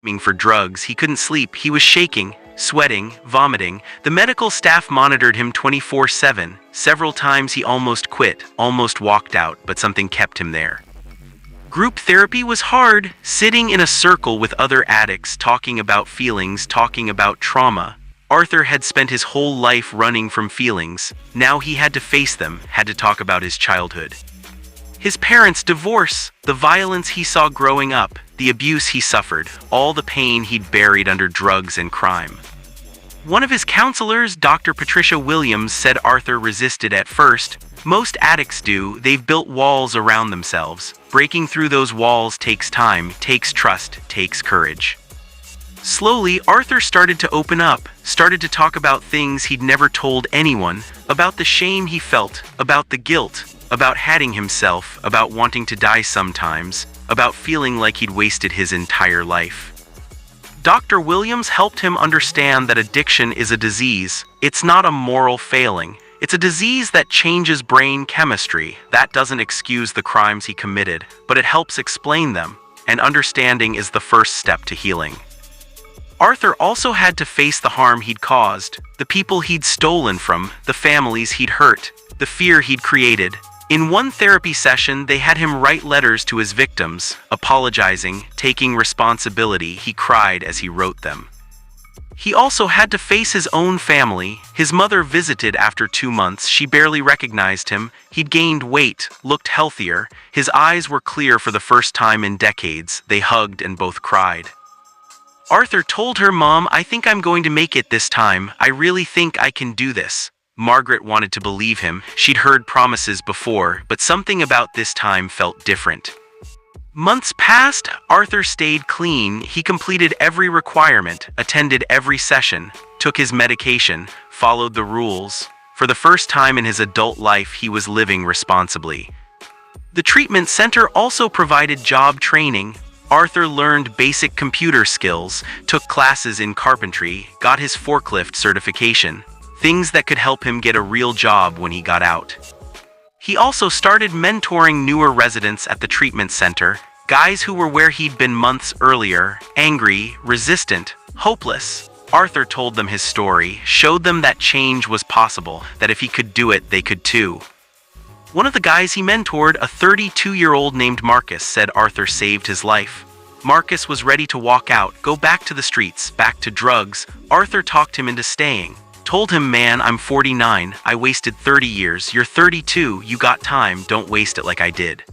for drugs. He couldn't sleep. He was shaking, sweating, vomiting. The medical staff monitored him 24/7. Several times he almost quit, almost walked out, but something kept him there. Group therapy was hard, sitting in a circle with other addicts, talking about feelings, talking about trauma. Arthur had spent his whole life running from feelings. Now he had to face them, had to talk about his childhood. His parents' divorce, the violence he saw growing up, the abuse he suffered, all the pain he'd buried under drugs and crime. One of his counselors, Dr. Patricia Williams, said Arthur resisted at first. Most addicts do. They've built walls around themselves. Breaking through those walls takes time, takes trust, takes courage. Slowly, Arthur started to open up, started to talk about things he'd never told anyone, about the shame he felt, about the guilt, about hating himself, about wanting to die sometimes, about feeling like he'd wasted his entire life. Dr. Williams helped him understand that addiction is a disease. It's not a moral failing. It's a disease that changes brain chemistry. That doesn't excuse the crimes he committed, but it helps explain them, and understanding is the first step to healing. Arthur also had to face the harm he'd caused, the people he'd stolen from, the families he'd hurt, the fear he'd created. In one therapy session, they had him write letters to his victims, apologizing, taking responsibility. He cried as he wrote them. He also had to face his own family. His mother visited after 2 months. She barely recognized him. He'd gained weight, looked healthier. His eyes were clear for the first time in decades. They hugged and both cried. Arthur told her, "Mom, I think I'm going to make it this time. I really think I can do this." Margaret wanted to believe him. She'd heard promises before, but something about this time felt different. Months passed. Arthur stayed clean. He completed every requirement, attended every session, took his medication, followed the rules. For the first time in his adult life, he was living responsibly. The treatment center also provided job training. Arthur learned basic computer skills, took classes in carpentry, got his forklift certification, things that could help him get a real job when he got out. He also started mentoring newer residents at the treatment center, guys who were where he'd been months earlier, angry, resistant, hopeless. Arthur told them his story, showed them that change was possible, that if he could do it, they could too. One of the guys he mentored, a 32-year-old named Marcus, said Arthur saved his life. Marcus was ready to walk out, go back to the streets, back to drugs. Arthur talked him into staying. Told him, "Man, I'm 49, I wasted 30 years, you're 32, you got time, don't waste it like I did."